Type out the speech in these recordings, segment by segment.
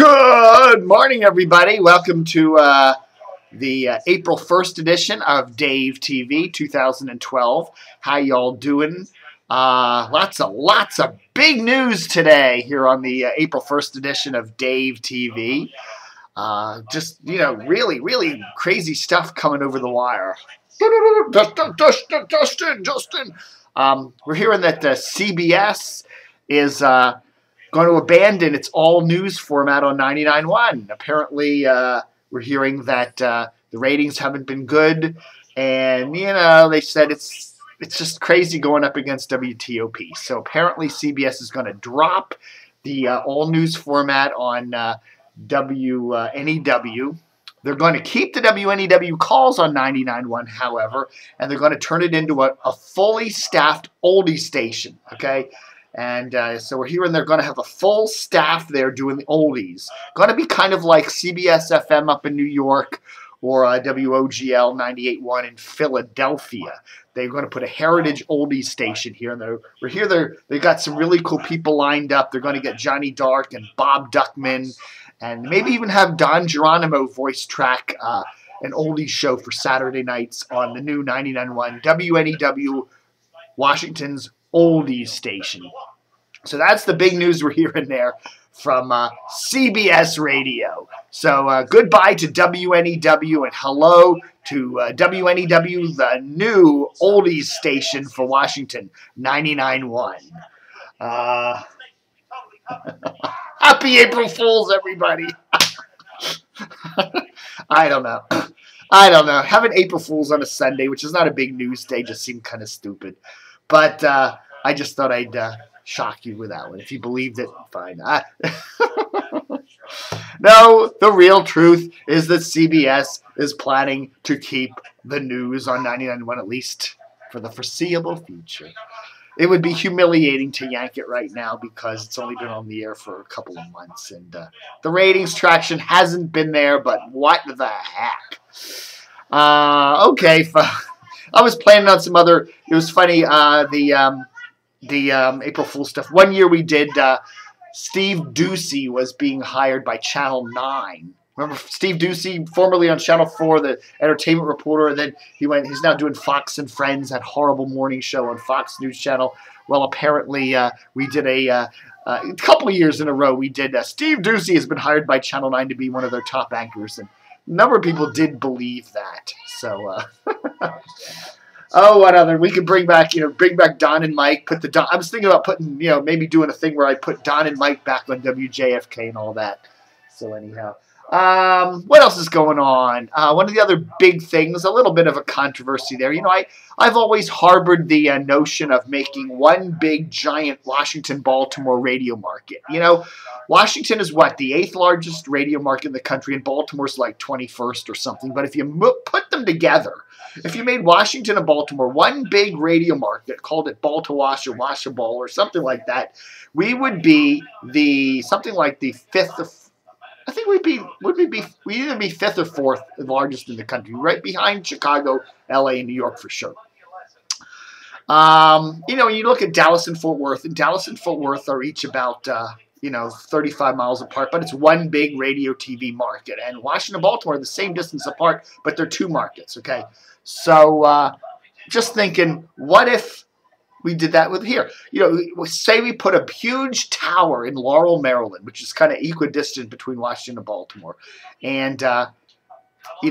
Good morning, everybody. Welcome to the April 1st edition of Dave TV 2012. How y'all doing? Lots of big news today here on the April 1st edition of Dave TV. Really crazy stuff coming over the wire. Justin. We're hearing that CBS is going to abandon its all-news format on 99.1. Apparently, we're hearing that the ratings haven't been good, and they said it's just crazy going up against WTOP. So apparently, CBS is going to drop the all-news format on WNEW. They're going to keep the WNEW calls on 99.1, however, and they're going to turn it into a fully staffed oldie station. Okay. And so we're hearing they're going to have a full staff there doing the oldies. Going to be kind of like CBS-FM up in New York or WOGL 98.1 in Philadelphia. They're going to put a heritage oldies station here. And they've got some really cool people lined up. They're going to get Johnny Dark and Bob Duckman and maybe even have Don Geronimo voice track an oldies show for Saturday nights on the new 99.1 WNEW, Washington's oldies station. So that's the big news we're hearing there from CBS Radio. So goodbye to WNEW and hello to WNEW, the new oldies station for Washington, 99.1. Happy April Fools, everybody. I don't know. Having April Fools on a Sunday, which is not a big news day, just seemed kind of stupid. But I just thought I'd shock you with that one. If you believed it, fine. No, the real truth is that CBS is planning to keep the news on 99.1 at least for the foreseeable future. It would be humiliating to yank it right now because it's only been on the air for a couple of months. And the ratings traction hasn't been there, but what the heck? Okay, I was planning on some other. It was funny. The April Fool's stuff. One year we did. Steve Ducey was being hired by Channel 9. Remember Steve Ducey, formerly on Channel 4, the entertainment reporter, and then he's now doing Fox and Friends, that horrible morning show on Fox News Channel. Well, apparently we did a couple of years in a row. We did. Steve Ducey has been hired by Channel 9 to be one of their top anchors, and a number of people did believe that. So, oh, what other? We could bring back Don and Mike. I was thinking about putting, maybe doing a thing where I put Don and Mike back on WJFK and all that. So anyhow, what else is going on? One of the other big things, a little bit of a controversy there. I've always harbored the notion of making one big giant Washington-Baltimore radio market. Washington is what, the 8th largest radio market in the country, and Baltimore's like 21st or something. But if you put them together, if you made Washington and Baltimore one big radio market, called it Baltawash or Washaball or something like that, we would be something like the 5th. I think we'd either be 5th or 4th largest in the country, right behind Chicago, LA, and New York for sure. When you look at Dallas and Fort Worth, are each about 35 miles apart, but it's one big radio TV market. And Washington and Baltimore are the same distance apart, but they're two markets, okay? So just thinking, what if we did that with here? Say we put a huge tower in Laurel, Maryland, which is kind of equidistant between Washington and Baltimore. And, we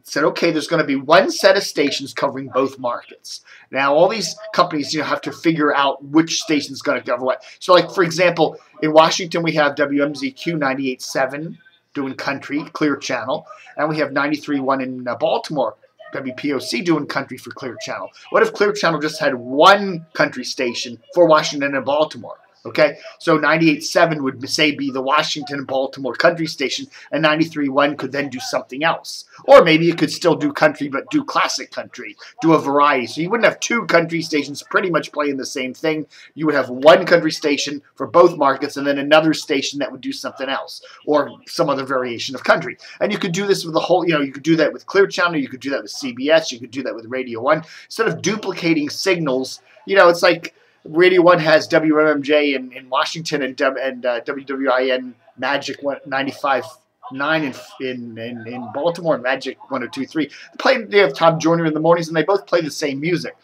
said, okay, there's going to be one set of stations covering both markets. Now, all these companies, have to figure out which station's going to cover what. So, like, for example, in Washington, we have WMZQ 98.7 doing country, Clear Channel, and we have 93.1 in Baltimore, WPOC doing country for Clear Channel. What if Clear Channel just had one country station for Washington and Baltimore? Okay, so 98.7 would say be the Washington and Baltimore country station, and 93.1 could then do something else. Or maybe it could still do country, but do classic country, do a variety. So you wouldn't have two country stations pretty much playing the same thing. You would have one country station for both markets, and then another station that would do something else, or some other variation of country. And you could do this with the whole, you could do that with Clear Channel, you could do that with CBS, you could do that with Radio 1. Instead of duplicating signals, it's like, Radio 1 has WMMJ in Washington and WWIN Magic 95.9 in Baltimore and Magic 102.3. They have Tom Joyner in the mornings, and they both play the same music.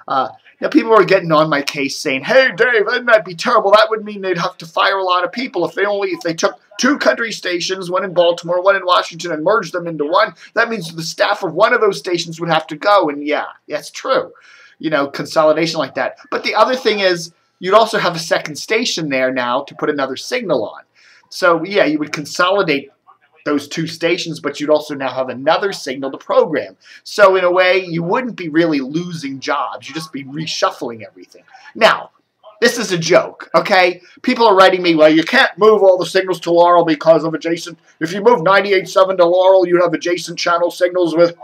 Now, people are getting on my case saying, "Hey, Dave, wouldn't that be terrible? That would mean they'd have to fire a lot of people if they took 2 country stations, one in Baltimore, one in Washington, and merged them into one. That means the staff of one of those stations would have to go." And yeah, that's true. Consolidation like that. But the other thing is, you'd also have a second station there now to put another signal on. So yeah, you would consolidate those 2 stations, but you'd also now have another signal to program. So in a way, you wouldn't be really losing jobs. You'd just be reshuffling everything. Now, this is a joke, okay? People are writing me, well, you can't move all the signals to Laurel because of adjacent. If you move 98.7 to Laurel, you'd have adjacent channel signals with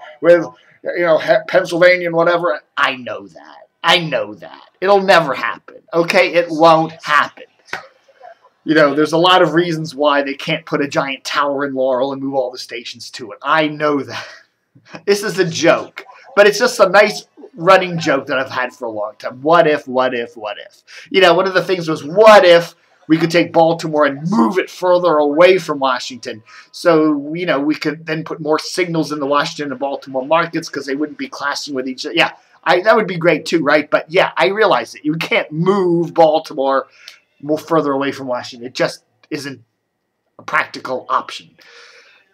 Pennsylvania and whatever. I know that. It'll never happen, okay? It won't happen. There's a lot of reasons why they can't put a giant tower in Laurel and move all the stations to it. I know that. This is a joke. But it's just a nice running joke that I've had for a long time. What if? One of the things was, what if we could take Baltimore and move it further away from Washington? So, we could then put more signals in the Washington and Baltimore markets because they wouldn't be clashing with each other. Yeah, that would be great too, right? But yeah, I realize it. You can't move Baltimore more further away from Washington. It just isn't a practical option.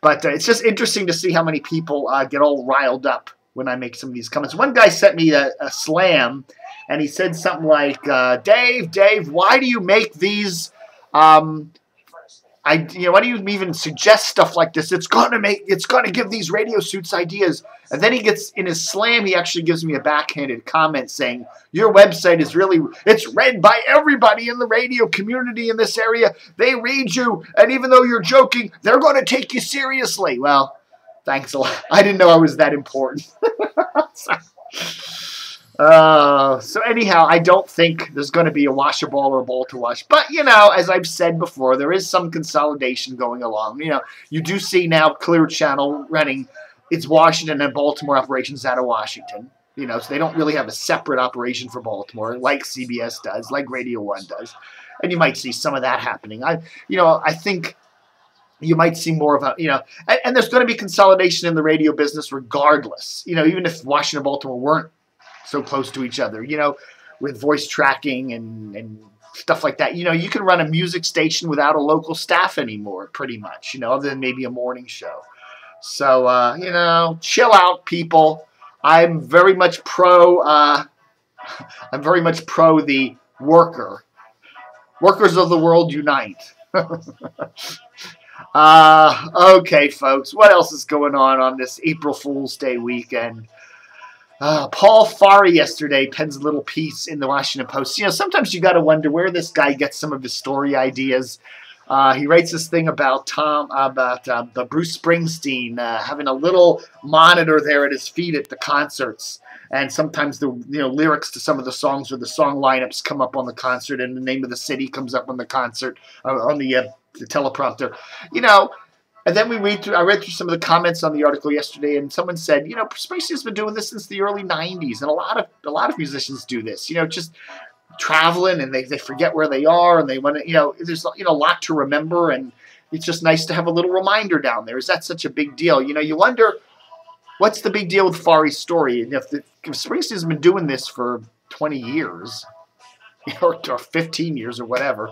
But it's just interesting to see how many people get all riled up when I make some of these comments. One guy sent me a slam, and he said something like, Dave, why do you make these why do you even suggest stuff like this? It's gonna give these radio suits ideas. And then he gets in his slam, he actually gives me a backhanded comment saying, your website is it's read by everybody in the radio community in this area. They read you, and even though you're joking, they're going to take you seriously. Well, thanks a lot. I didn't know I was that important. So anyhow, I don't think there's going to be a washable or a ball to wash. But, as I've said before, there is some consolidation going along. You do see now Clear Channel running its Washington and Baltimore operations out of Washington. So they don't really have a separate operation for Baltimore like CBS does, like Radio 1 does. And you might see some of that happening. I think you might see more of and there's going to be consolidation in the radio business regardless. Even if Washington and Baltimore weren't so close to each other, with voice tracking and stuff like that. You can run a music station without a local staff anymore, pretty much, other than maybe a morning show. So, chill out, people. I'm very much pro the worker. Workers of the world unite. Okay, folks, what else is going on this April Fool's Day weekend? Paul Farhi yesterday pens a little piece in the Washington Post. Sometimes you got to wonder where this guy gets some of his story ideas. He writes this thing about the Bruce Springsteen having a little monitor there at his feet at the concerts, and sometimes the lyrics to some of the songs or the song lineups come up on the concert, and the name of the city comes up on the concert on the teleprompter. And then I read through some of the comments on the article yesterday, and someone said, Springsteen's been doing this since the early '90s, and a lot of musicians do this. Just traveling, and they forget where they are, and they want to. There's a lot to remember, and it's just nice to have a little reminder down there. Is that such a big deal? You wonder what's the big deal with Farhi's story, and if Springsteen's been doing this for 20 years, or 15 years, or whatever.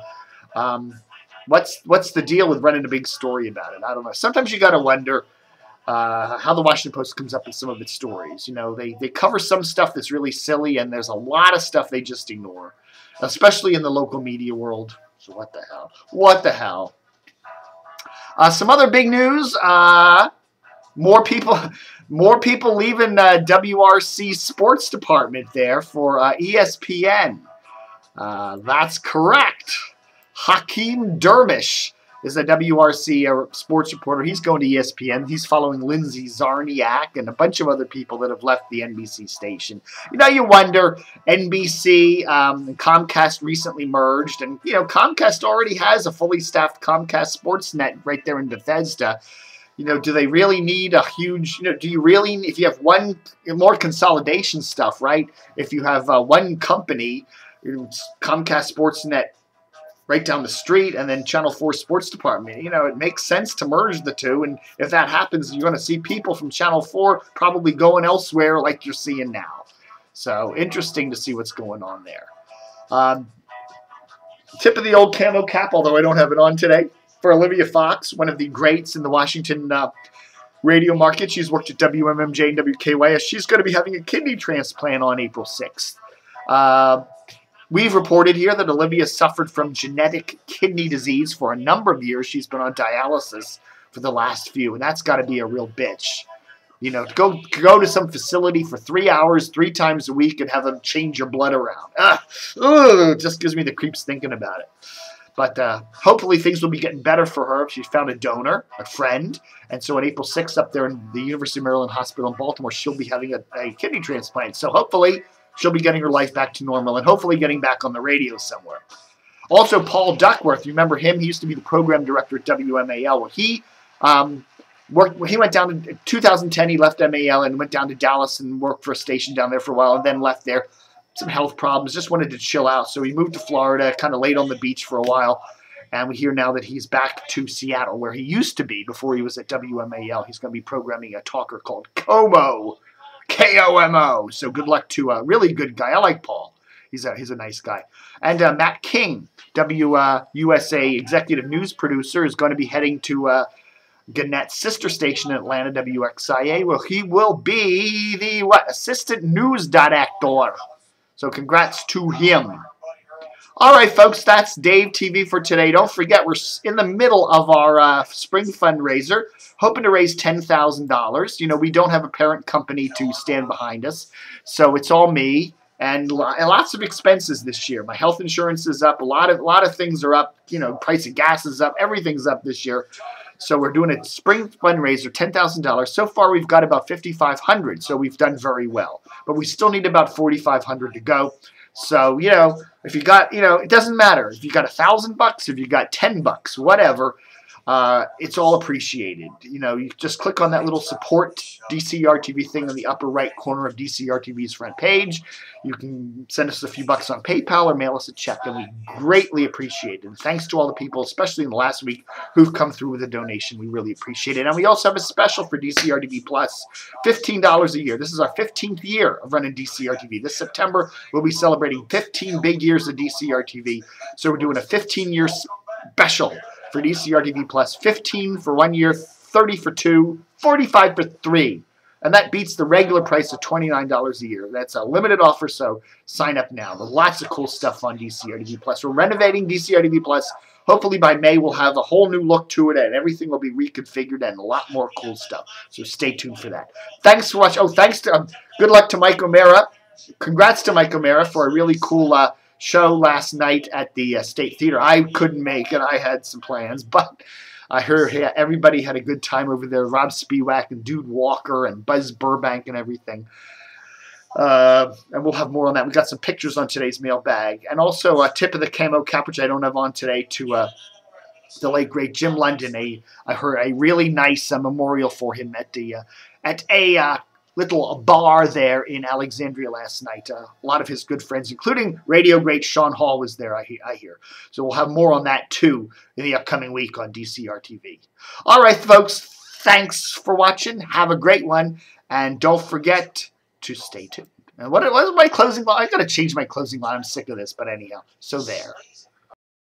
What's the deal with running a big story about it? I don't know. Sometimes you got to wonder how the Washington Post comes up with some of its stories. They cover some stuff that's really silly, and there's a lot of stuff they just ignore, especially in the local media world. So what the hell? What the hell? Some other big news. More people leaving WRC sports department there for ESPN. That's correct. Hakeem Dermish is a WRC sports reporter. He's going to ESPN. He's following Lindsay Zarniak and a bunch of other people that have left the NBC station. You wonder, NBC and Comcast recently merged, and, Comcast already has a fully staffed Comcast Sportsnet right there in Bethesda. Do they really need a huge, do you really, if you have more consolidation stuff, right? If you have one company Comcast Sportsnet right down the street, and then Channel 4 Sports Department. It makes sense to merge the two, and if that happens, you're going to see people from Channel 4 probably going elsewhere like you're seeing now. So, interesting to see what's going on there. Tip of the old camo cap, although I don't have it on today, for Olivia Fox, one of the greats in the Washington radio market. She's worked at WMMJ and WKYS. She's going to be having a kidney transplant on April 6th. We've reported here that Olivia suffered from genetic kidney disease for a number of years. She's been on dialysis for the last few, and that's got to be a real bitch. To go to some facility for 3 hours, 3 times a week, and have them change your blood around. It just gives me the creeps thinking about it. But hopefully things will be getting better for her. She found a donor, a friend, and so on April 6th up there in the University of Maryland Hospital in Baltimore, she'll be having a kidney transplant. So hopefully she'll be getting her life back to normal and hopefully getting back on the radio somewhere. Also, Paul Duckworth, you remember him? He used to be the program director at WMAL. Well, he went down in 2010. He left MAL and went down to Dallas and worked for a station down there for a while, and then left there. Some health problems, just wanted to chill out. So he moved to Florida, kind of laid on the beach for a while. And we hear now that he's back to Seattle, where he used to be before he was at WMAL. He's going to be programming a talker called KOMO, K-O-M-O. So good luck to a really good guy. I like Paul. He's a nice guy. And Matt King, WUSA executive news producer, is going to be heading to Gannett's sister station in Atlanta, WXIA. Well, he will be the assistant news director. So congrats to him. All right, folks, that's Dave TV for today. Don't forget, we're in the middle of our spring fundraiser, hoping to raise $10,000. We don't have a parent company to stand behind us, so it's all me. And lots of expenses this year. My health insurance is up. A lot of things are up. Price of gas is up. Everything's up this year. So we're doing a spring fundraiser, $10,000. So far, we've got about $5,500. So we've done very well. But we still need about $4,500 to go. So, if you got, it doesn't matter. If you got $1,000, if you got $10, whatever, it's all appreciated. You just click on that little support DCR TV thing in the upper right corner of DCR TV's front page. You can send us a few bucks on PayPal or mail us a check, and we greatly appreciate it. And thanks to all the people, especially in the last week, who've come through with a donation. We really appreciate it. And we also have a special for DCR TV Plus, $15 a year. This is our 15th year of running DCR TV. This September, we'll be celebrating 15 big years of DCR TV. So we're doing a 15-year special for DCR TV Plus, 15 for 1 year, 30 for 2, 45 for 3. And that beats the regular price of $29 a year. That's a limited offer, so sign up now. There's lots of cool stuff on DCR TV Plus. We're renovating DCR TV Plus. Hopefully by May we'll have a whole new look to it, and everything will be reconfigured and a lot more cool stuff. So stay tuned for that. Thanks for watching. Good luck to Mike O'Mara. Congrats to Mike O'Mara for a really cool show last night at the State Theater. I couldn't make it. I had some plans, but I heard everybody had a good time over there. Rob Spiewak and Dude Walker and Buzz Burbank and everything. And we'll have more on that. We got some pictures on today's mailbag. And also a tip of the camo cap, which I don't have on today, to the late, great Jim London. I heard a really nice memorial for him at a little bar there in Alexandria last night. A lot of his good friends, including radio great Sean Hall, was there, I hear. So we'll have more on that, too, in the upcoming week on DCR TV. All right, folks, thanks for watching. Have a great one. And don't forget to stay tuned. And what was my closing line? I got to change my closing line. I'm sick of this, but anyhow, so there.